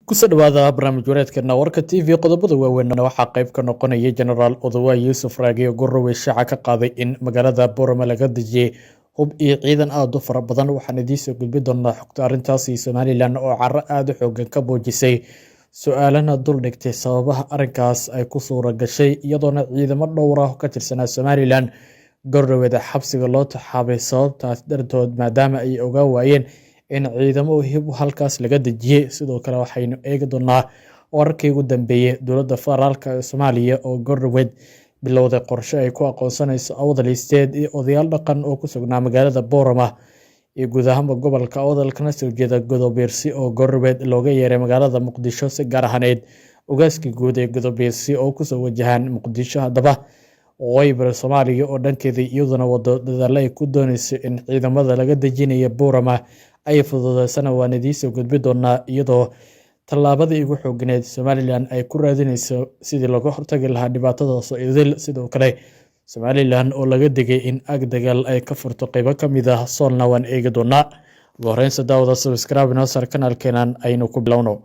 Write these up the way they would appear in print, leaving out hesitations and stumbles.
Kusoo dhawaada barnaamij wareedkeena warka TV qodobada waaweyn waxaa qayb ka noqonaya Generaal Odawa Yuusuf Raage oo Gorowe shaaca ka qaaday in magaalada Boorama laga dejiyay hub iyo ciidan aad u fara badan. Waxaan idiin soo gudbin doonaa xogta arrintaasi Somaliland oo carro aad u xooggan ka boojisay su'aalana dul dhigtay sababaha arrinkaas ay ku suura gashay iyadoona ciidamo dhowr ah ka tirsanaa Somaliland Goroweda xabsiga loo taxaabay sababtaas dartood maadaama ay ogaan waayeen in ciidamo hib halkaas laga dejiyay. Sidoo kale waxaynu eegi doonaa wararkii ugu dambeeyay dowladda federaalka ee Soomaaliya oo Gorowed bilowday qorshe ay ku aqoonsanayso Awdal State iyo odayaal dhaqan oo ku sugnaa magaalada Boorama iyo guud ahaanba gobolka Awdal kana soo jeeda Godobeersi oo Gorowed looga yeeray magaalada Muqdisho si gaar ahaaneed ugaaskii guud ee Godobeersi oo kusoo wajahan Muqdisho. Haddaba waybar Soomaaliya oo dhankeeda iyaduna wado dadaalo ay ku doonayso in ciidamada laga dejinayo Boorama ay fududeysana waan idiin soo gudbin doonaa iyadoo tallaabadii ugu xoogganeed Somaliland ay ku raadinayso sidii looga hortagi lahaa dhibaatadaas oo idil. Sidoo kale Somaliland oo laga digay in ag dagaal ay ka furto qaybo ka mid ah Soolna waan eegi doonaa. ugu horreyn daawada subscribe inoo sar kanaalkeenan aynu ku bilowno.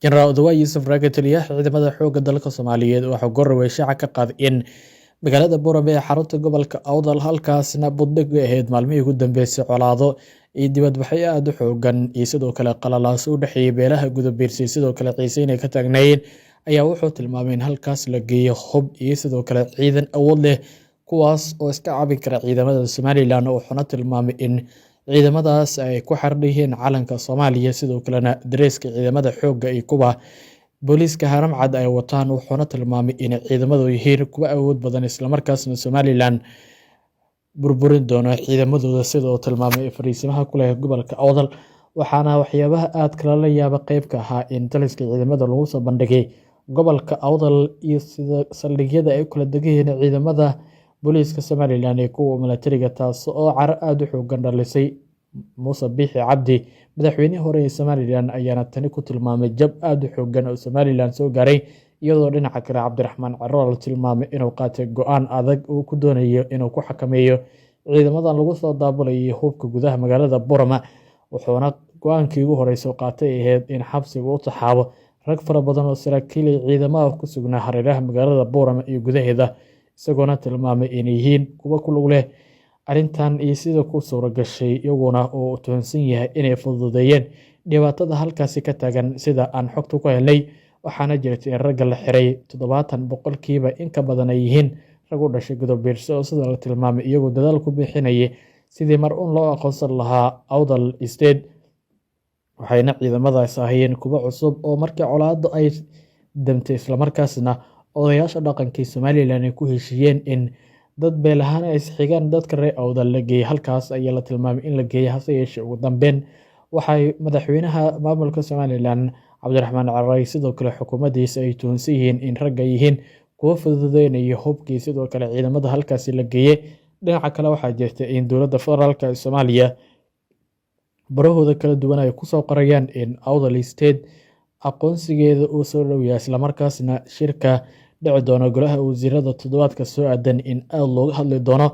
Generaal Odawa Yuusuf Raage taliyaha ciidamada xoogga dalka Soomaaliyeed waxaa Gorowe shaaca ka qaaday in magaalada Boorama ee xarunta gobolka Awdal halkaasna buddig ahayd maalmihii ugu dambeysay colaado iyo dibadbaxyo aad u xooggan iyo sidoo kale qalalaas u dhexeeyay beelaha Godobeersi sidoo kale xiisay inay ka taagnaayeen ayaa wuxuu tilmaamay in halkaas la geeyo hub iyo sidoo kale ciidan awood leh kuwaas oo iska caabin kara ciidamada Somaliland. Wuxuuna tilmaamay in ciidamadaas ay ku xardhiyeen calanka Soomaaliya sidoo kalena dareeska ciidamada xoogga iyo kuwa booliiska haram cad ay wataan. Wuxuuna tilmaamay in ciidamadu yihiin kuwa awood badan isla markaasna Somaliland burburin doono ciidamadooda sidoo tilmaamay fariisimaha ku leh gobolka Awdal. Waxaana waxyaabaha aad kala la yaaba qayb ka ahaa in taliska ciidamada lagu soo bandhigay gobolka Awdal iyo sida saldhigyada ay kala degayeen ciidamada booliiska Somaliland ee kuwa militariga taas oo carro aad u xooggan dhalisay. Muuse Biixi Cabdi madaxweynihii hore ee Somaliland ayaana tani ku tilmaamay jab aad u xooggan oo Somaliland soo gaaray iyadoo dhinaca kale Cabdiraxmaan Ciro la tilmaamay inuu qaatay go'aan adag oo ku doonayo inuu ku xakameeyo ciidamadan lagu soo daabulay hubka gudaha magaalada Boorama. Wuxuuna go'aankii ugu horreysay qaatay ahayd in xabsiga uu taxaabo rag fara badan oo saraakiil iyo ciidamada ku sugnaa hareeraha magaalada Boorama iyo gudaheeda isagoona tilmaamay inay yihiin kuwa ku lug leh arrintan iyo sida ku suura gashay iyaguna oo tuhunsan yahay inay fududeeyeen dhibaatada halkaasi ka taagan sida aan xogta ku helnay. Waxaana jirtay in ragga la xiray 70% in ka badan ay yihiin rag u dhashay Godobeersi oo sida la tilmaamay iyagoo dadaal ku bixinayay sidii mar uun loo aqoonsan lahaa Awdal State. Waxayna ciidamadaas ahaayeen kuwa cusub oo markii colaaddu ay damtay isla markaasna odayaasha dhaqankii Somaliland ay ku heshiiyeen in dad beel ahaan ay isxigaan dadka reer Awdal la geeyay halkaas ayaa la tilmaamay in la geeyay. Hase yeeshee ugu dambeyn waxay madaxweynaha maamulka Somaliland Cabdiraxmaan Ciro sidoo kale xukuumaddiisa ay tuhunsan yihiin in ragga yihiin kuwa fududeynaya hubkii sidoo kale ciidamada halkaasi la geeyay. Dhinaca kale waxaa jirta in dowladda federaalka ee Soomaaliya barahooda kala duwan ay kusoo qorayaan in Awdal State aqoonsigeeda uu soo dhow yahay isla markaasna shirka dhici doono golaha wasiirada toddobaadka soo aadan in aad looga hadli doono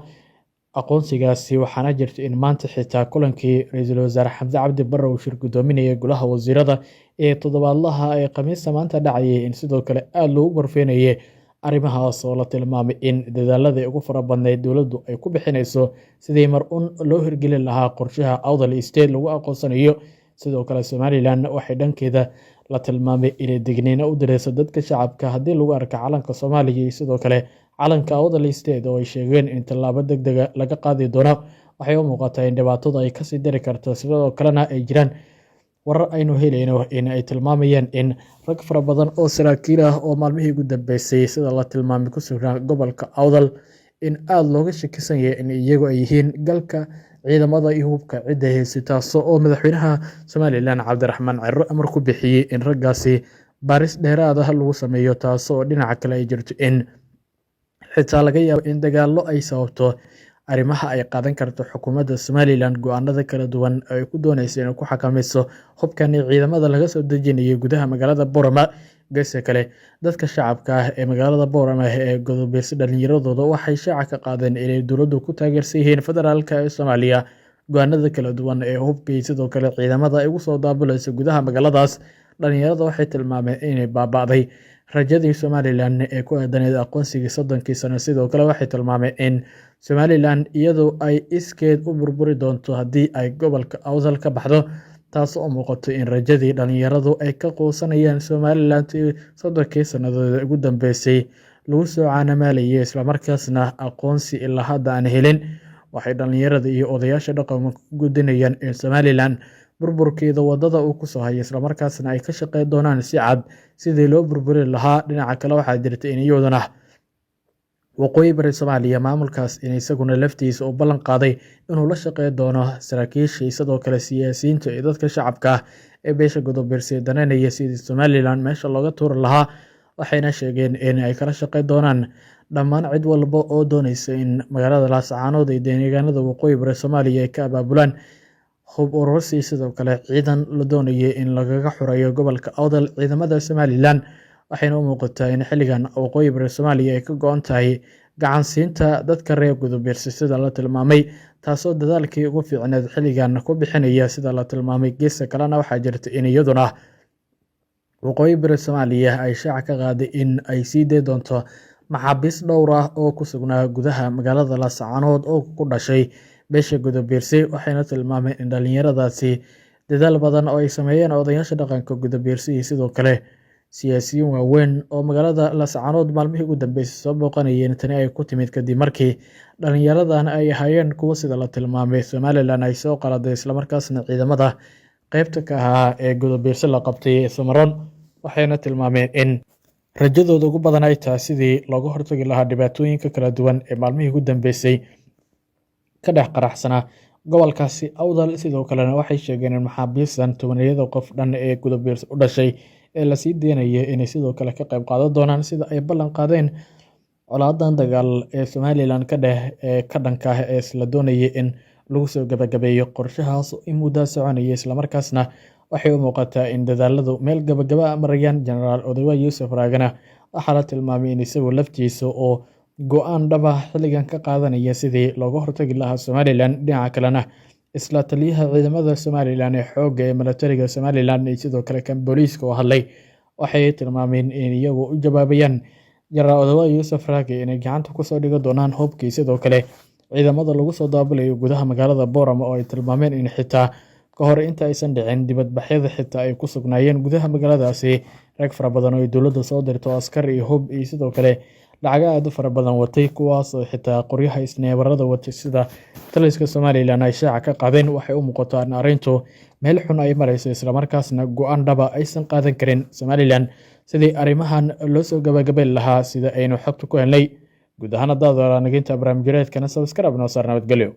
aqoonsigaasi. Waxaana jirta in maanta xitaa kulankii ra-iisul wasaare Xamse Cabdi Barre uu shir gudoominayay golaha wasiirada ee toddobaadlaha ee Khamiista maanta dhacayay in sidoo kale aad loogu gorfeynayay arrimahaas oo la tilmaamay in dadaaladii ugu fara badneyd dowladdu ay ku bixinayso sidii mar uun loo hirgelin lahaa qorshaha Awdal State lagu aqoonsanayo. Sidoo kale Somaliland waxay dhankeeda la tilmaamay inay digniino u dirayso dadka shacabka haddii lagu arko calanka Soomaaliya iyo sidoo kale calanka Awdal State oo ay sheegeen in tallaabo degdeg laga qaadi doono. Waxay u muuqataa in dhibaatada ay kasii dari karto sidoo kalena ay jiraan warar aynu helayno in ay tilmaamayaan in rag fara badan oo saraakiil ah oo maalmihii ugu dambeysay sida la tilmaamay ku sugnaa gobolka Awdal in aad looga shakisan yahay in iyagu ay yihiin galka ciidamada iyo hubka cidda haysata oo madaxweynaha Somaliland Cabdiraxmaan Ciro amar ku bixiyay in raggaasi baaris dheeraad ah lagu sameeyo taas oo dhinaca kale ay jirto in xitaa laga yaabo in dagaallo ay sababto arrimaha ay qaadan karto xukuumadda Somaliland go'aanada kala duwan ay ku doonayso inay ku xakameyso hubkan ciidamada laga soo dejinayo gudaha magaalada Boorama. Geeska kale dadka shacabka ah ee magaalada Boorama ee Godobeersi dhalinyaradooda waxay shaaca ka qaadeen inay dowladdu ku taageersan yihiin federaalka ee Soomaaliya go'aanada kala duwan ee hubka iyo sidoo kale ciidamada ay ugu soo daabulayso gudaha magaaladaas. Dhalinyarada waxay tilmaameen inay baaba'day rajadii Somalilan ee ku aadaneyd aqoonsigii 30 sano. Sidoo kale waxay tilmaameen in Somalilan iyadu ay iskeed u burburi doonto haddii ay gobolka Awdal ka baxdo, taas oo muuqato in rajadii dhalinyaradu ay ka quusanayaan Somalilan 30 sannadood ugu dambeysay lagu soo caanamaalayay, islamarkaasna aqoonsi ilaa hadda aan helin. Waxay dhalinyarada iyo odayaasha dhaqanka ku gudinayaan in Somalilan burburkeeda wadada uu ku soo hayo, islamarkaasna ay ka shaqeyn doonaan si cad sidii loo burburi lahaa. Dhinaca kale waxaa jirta in iyaduna waqooyi bari Soomaaliya maamulkaas in isaguna laftiisa uu ballan qaaday inuu la shaqeyn doono saraakiisha sidoo kale siyaasiyiinta iyo dadka shacabka ee beesha Godobersey daneynaya sidii Somalilan meesha looga tuuri lahaa. Waxayna sheegeen in ay kala shaqeyn doonaan dhammaan cid walba oo doonaysa in magaalada Laascaanood iyo deegaanada waqooyi bari Soomaaliya ay ka abaabulaan hub urursi, sidoo kale ciidan la doonayay in lagaga xoreeyo gobolka Awdal ciidamada Somalilan. Waxayna u muuqataa in xilligan waqooyi bari Soomaaliya ay ka go'an tahay gacan siinta dadka reer Godobersey sida la tilmaamay, taasoo dadaalkii ugu fiicneed xilligan ku bixinaya sida la tilmaamay. Geeska kalena waxaa jirta in iyaduna waqooyi bari Soomaaliya ay shaaca ka qaaday in ay sii day doonto maxaabiis dhowr ah oo ku sugnaa gudaha magaalada Laascaanood oo ku dhashay beesha Godobersey. Waxayna tilmaameen in dhalinyaradaasi dadaal badan oo ay sameeyeen odayaasha dhaqanka Godobersey sidoo kale siyaasiyiin waaweyn oo magaalada Laascaanood maalmihii ugu dambeysay soo booqanayeen. Tani ay ku timid kadib markii dhalinyaradan ay ahaayeen kuwo sida la tilmaamay Somalilan ay soo qaladay, islamarkaasna ciidamada qaybta ka ahaa ee Godobersey la qabtay Samaroon. Waxayna tilmaameen in rajadooda ugu badan ay tahay sidii looga hortagi lahaa dhibaatooyinka kala duwan ee maalmihii ugu dambeysay ka dhex qaraxsanaa gobolkaasi Awdal. Sidoo kalena waxay sheegeen in maxaabiistan tobaniyada qof dhan ee Godobersey u dhashay ee la sii deynayay inay sidoo kale ka qayb qaadan doonaan sida ay ballan qaadeen colaadan dagaal ee Somalilan ka dhanka ah ee la doonayay in lagu soo gabagabeeyo qorshahaas in muddo soconaya. Islamarkaasna waxay u muuqataa in dadaaladu meel gabagaba marayaan. Generaal Odawa Yuusuf Raagana waxaa la tilmaamay in isagu laftiisa oo go'aan dhab ah xilligan ka qaadanaya sidii looga hortagi lahaa Somalilan. Dhinaca kalena isla taliyaha ciidamada Somalilan ee xoogga ee militariga Somalilan iyo sidoo kale kan booliiska oo hadlay waxay tilmaameen in iyagu u jawaabayaan Generaal Odawa Yuusuf Raage inay gacanta kusoo dhigi doonaan hubkii sidoo kale ciidamada lagu soo daabulayo gudaha magaalada Boorama, oo ay tilmaameen in xitaa ka hor inta aysan dhicin dibadbaxyada xitaa ay ku sugnaayeen gudaha magaaladaasi rag fara badan oo ay dowladda soo dirto askar iyo hub iyo sidoo kale lacago aad u fara badan watay, kuwaas oo xitaa qoryaha isneebarada watay sida taliska Somalilan ay shaaca ka qaadeen. Waxay u muuqataa in arrintu meel xun ay marayso, islamarkaasna go'aan dhaba aysan qaadan karin Somalilan sidii arrimahan loo soo gabagabeyn lahaa sida aynu xogta ku helnay. Guud ahaan haddaad naginta barnaamijyadeedkana subscribe noo saar. Nabadgelyo.